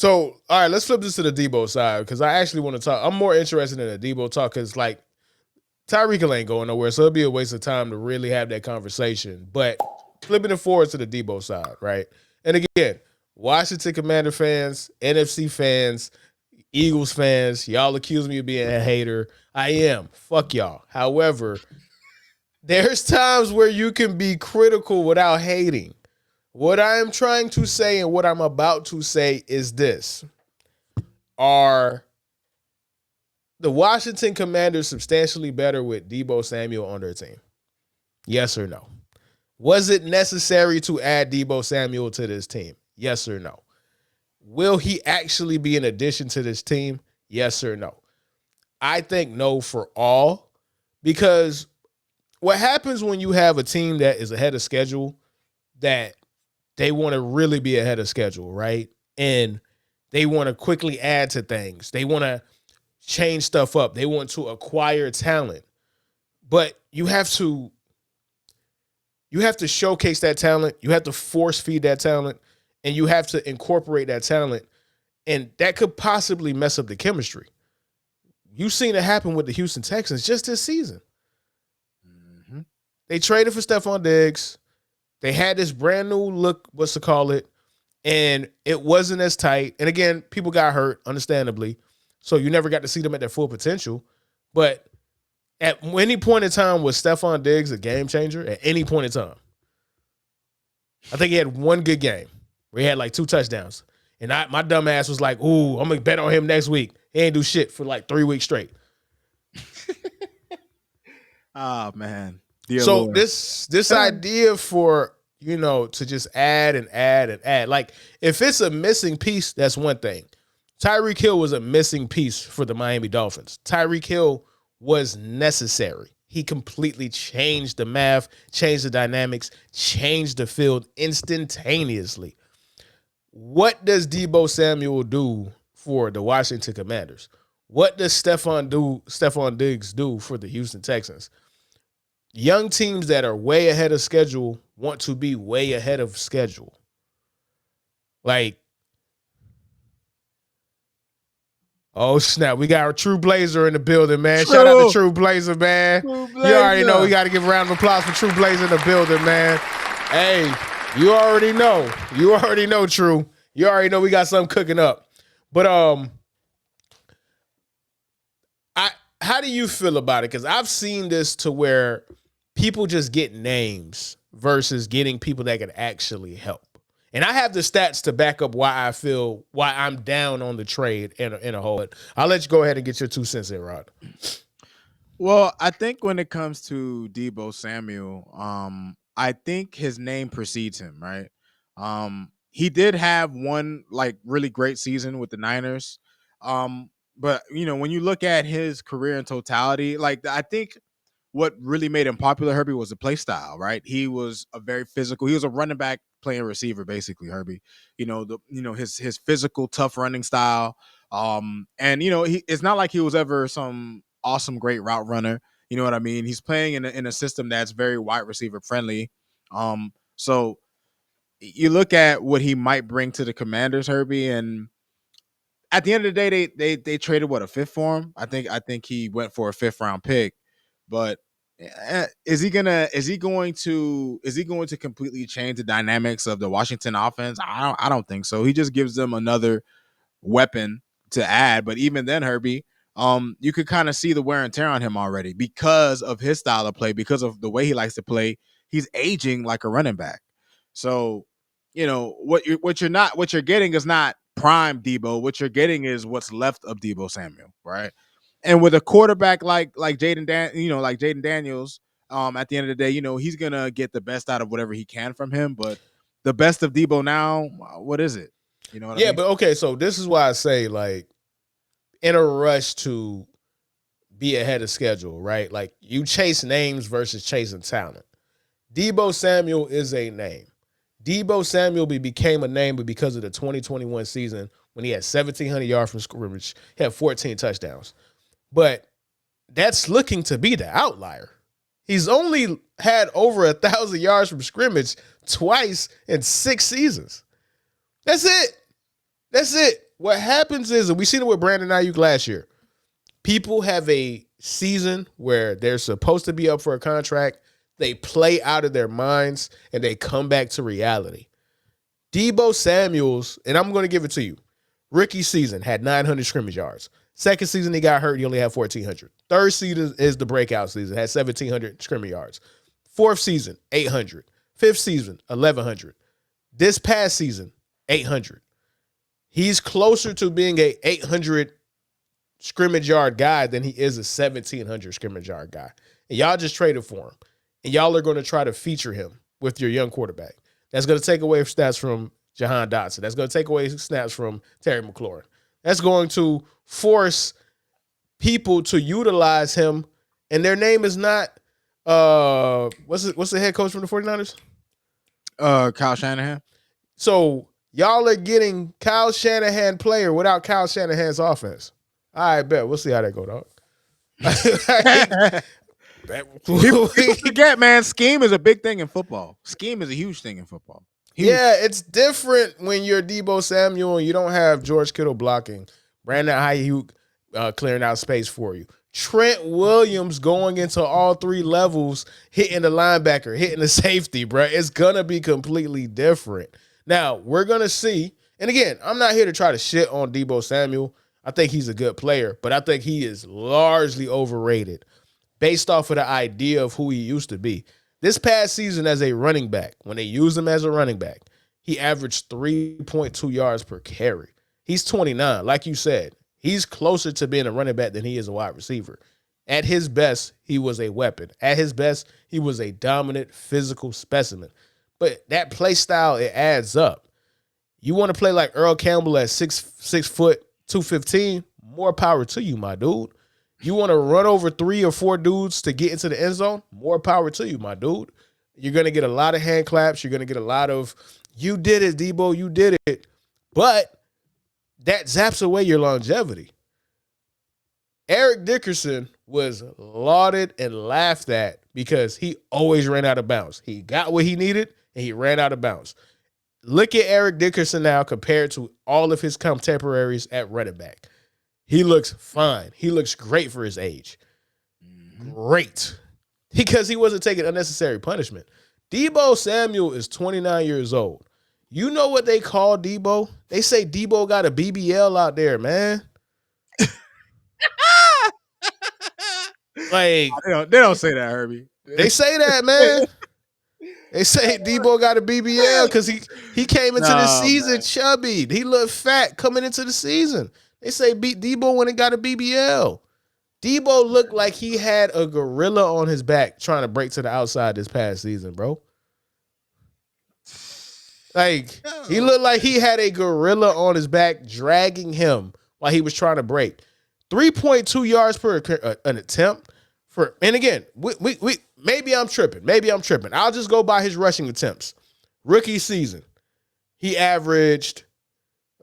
So, all right, let's flip this to the Deebo side because I actually want to talk. I'm more interested in the Deebo talk because, like, Tyreek Hill ain't going nowhere, so it'll be a waste of time to really have that conversation. But flipping it forward to the Deebo side, right? And again, Washington Commander fans, NFC fans, Eagles fans, y'all accuse me of being a hater. I am. Fuck y'all. However, there's times where you can be critical without hating. What I am trying to say and what I'm about to say is this. Are the Washington Commanders substantially better with Deebo Samuel on their team? Yes or no? Was it necessary to add Deebo Samuel to this team? Yes or no? Will he actually be an addition to this team? Yes or no? I think no for all, because what happens when you have a team that is ahead of schedule, that they want to really be ahead of schedule, right? And they want to quickly add to things. They want to change stuff up. They want to acquire talent. But you have to showcase that talent. You have to force feed that talent, and you have to incorporate that talent. And that could possibly mess up the chemistry. You've seen it happen with the Houston Texans just this season. Mm-hmm. They traded for Stephon Diggs. They had this brand new look, and it wasn't as tight. And again, people got hurt, understandably. So you never got to see them at their full potential. But at any point in time, was Stephon Diggs a game changer? At any point in time. I think he had one good game where he had like 2 touchdowns. And my dumb ass was like, ooh, I'm going to bet on him next week. He ain't do shit for like 3 weeks straight. Oh, man. Dear so Lord. this idea for, to just add and add and add. Like, if it's a missing piece, that's one thing. Tyreek Hill was a missing piece for the Miami Dolphins. Tyreek Hill was necessary. He completely changed the math, changed the dynamics, changed the field instantaneously. What does Deebo Samuel do for the Washington Commanders? What does Stephon Diggs do for the Houston Texans? Young teams that are way ahead of schedule want to be way ahead of schedule. Like, oh, snap. We got our True Blazer in the building, man. Shout out to True Blazer, man. You already know we got to give a round of applause for True Blazer in the building, man. Hey, you already know. You already know, True. You already know we got something cooking up. But how do you feel about it? Because I've seen this to where people just get names versus getting people that can actually help. And I have the stats to back up why I'm down on the trade in a whole. I'll let you go ahead and get your 2 cents in, Rod. Well, I think when it comes to Deebo Samuel, I think his name precedes him, right? He did have one like really great season with the Niners. But when you look at his career in totality, like I think what really made him popular, Herbie, was the play style, right? He was a very physical. He was a running back playing receiver, basically, Herbie. His physical, tough running style. And it's not like he was ever some awesome, great route runner. You know what I mean? He's playing in a system that's very wide receiver friendly. So you look at what he might bring to the Commanders, Herbie, and at the end of the day, they traded a 5th for him. I think he went for a 5th round pick, but is he going to completely change the dynamics of the Washington offense? I don't think so. He just gives them another weapon to add. But even then, Herbie, you could kind of see the wear and tear on him already because of his style of play, because of the way he likes to play. He's aging like a running back. So, what you're getting is not prime Deebo. What you're getting is what's left of Deebo Samuel, right? And with a quarterback like Jaden Daniels, at the end of the day, he's gonna get the best out of whatever he can from him. But the best of Deebo now, what is it? You know what I mean? But okay, so this is why I say, like, in a rush to be ahead of schedule, right? Like, you chase names versus chasing talent. Deebo Samuel is a name. Deebo Samuel became a name because of the 2021 season when he had 1,700 yards from scrimmage. He had 14 touchdowns. But that's looking to be the outlier. He's only had over 1,000 yards from scrimmage twice in 6 seasons. That's it. what happens is, and we seen it with Brandon Ayuk last year, people have a season where they're supposed to be up for a contract, they play out of their minds, and they come back to reality. Deebo Samuels, and I'm going to give it to you, rookie season had 900 scrimmage yards. Second season he got hurt, he only had 1,400. Third season is the breakout season, had 1,700 scrimmage yards. Fourth season, 800. Fifth season, 1,100. This past season, 800. He's closer to being a 800 scrimmage yard guy than he is a 1,700 scrimmage yard guy. And y'all just traded for him. And y'all are going to try to feature him with your young quarterback. That's going to take away stats from Jahan Dotson. That's going to take away snaps from Terry McLaurin. That's going to force people to utilize him. And their name is not what's the head coach from the 49ers? Kyle Shanahan. So y'all are getting Kyle Shanahan player without Kyle Shanahan's offense. I bet. We'll see how that go, dog. People forget, man, scheme is a big thing in football. Scheme is a huge thing in football. Huge. Yeah, it's different when you're Deebo Samuel and you don't have George Kittle blocking, Brandon Ayuk clearing out space for you, Trent Williams going into all three levels, hitting the linebacker, hitting the safety, bro. It's going to be completely different. Now, we're going to see, and again, I'm not here to try to shit on Deebo Samuel. I think he's a good player, but I think he is largely overrated based off of the idea of who he used to be. This past season as a running back, when they used him as a running back, he averaged 3.2 yards per carry. He's 29. Like you said, he's closer to being a running back than he is a wide receiver. At his best, he was a weapon. At his best, he was a dominant physical specimen. But that play style, it adds up. You want to play like Earl Campbell at 6 foot, 215, more power to you, my dude. You want to run over 3 or 4 dudes to get into the end zone, more power to you, my dude. You're going to get a lot of hand claps. You're going to get a lot of, you did it, Deebo, you did it. But that zaps away your longevity. Eric Dickerson was lauded and laughed at because he always ran out of bounds. He got what he needed, and he ran out of bounds. Look at Eric Dickerson now compared to all of his contemporaries at running back. He looks fine. He looks great for his age. Great. Because he wasn't taking unnecessary punishment. Deebo Samuel is 29 years old. You know what they call Deebo? They say Deebo got a BBL out there, man. Like they don't say that, Herbie. They say that, man. They say Deebo got a BBL because he came into the season chubby. He looked fat coming into the season. They say Deebo when he got a BBL. Deebo looked like he had a gorilla on his back trying to break to the outside this past season, bro. Like, he looked like he had a gorilla on his back dragging him while he was trying to break. 3.2 yards per an attempt. And again, we maybe I'm tripping. I'll just go by his rushing attempts. Rookie season, he averaged,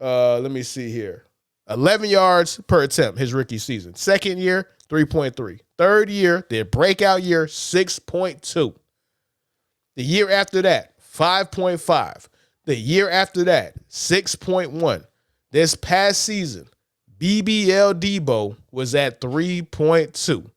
let me see here, 11 yards per attempt his rookie season. Second year, 3.3. Third year, the breakout year, 6.2. The year after that, 5.5. The year after that, 6.1. This past season, BBL Deebo was at 3.2.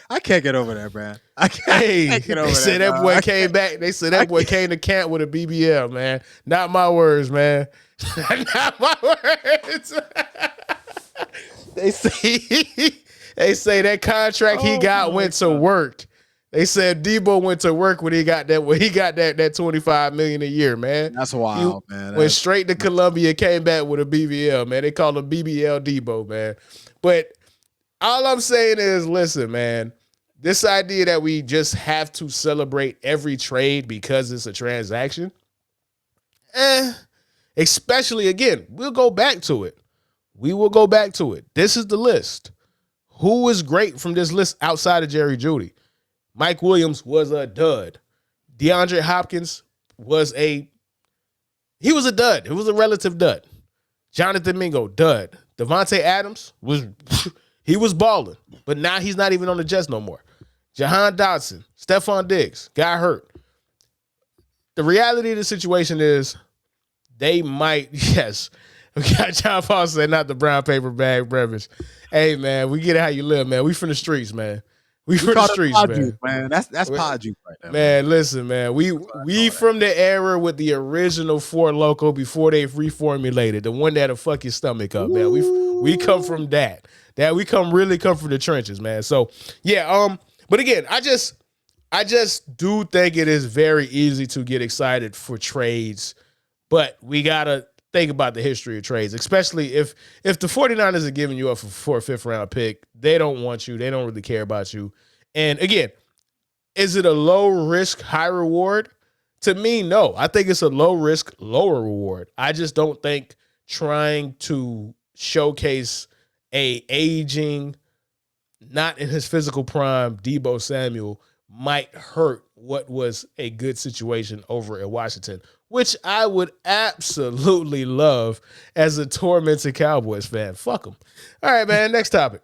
I can't get over that, man. I can't get over they said that boy came back. They said that boy came to camp with a BBL, man. Not my words, man. Not my words. They say that contract he got went to work. They said Deebo went to work when he got that $25 million a year, man. That's wild, man. Went straight to Columbia, came back with a BBL, man. They call him BBL Deebo, man. But all I'm saying is, listen, man, this idea that we just have to celebrate every trade because it's a transaction, especially, again, we'll go back to it. We will go back to it. This is the list. Who is great from this list outside of Jerry Jeudy? Mike Williams was a dud. DeAndre Hopkins was a dud. It was a relative dud. Jonathan Mingo, dud. Devontae Adams he was balling, but now he's not even on the Jets no more. Jahan Dotson, Stephon Diggs got hurt. The reality of the situation is they might, yes. We got John Paul saying not the brown paper bag breakfast. Hey man, we get it how you live, man. We from the streets, man. We from the call it streets, pod man. juice, man. That's pod juice right there, Man, listen, man. We from the era with the original Four Loco before they reformulated, the one that'll fuck your stomach up, man. We come from that. That we really come from the trenches, man. So yeah, but again, I just do think it is very easy to get excited for trades, but we gotta think about the history of trades, especially if the 49ers are giving you up for a 5th round pick. They don't want you. They don't really care about you. And again, is it a low risk, high reward? To me, no. I think it's a low risk, lower reward. I just don't think trying to showcase a aging, not in his physical prime, Deebo Samuel might hurt what was a good situation over at Washington, which I would absolutely love as a tormented Cowboys fan. Fuck them. All right, man. Next topic.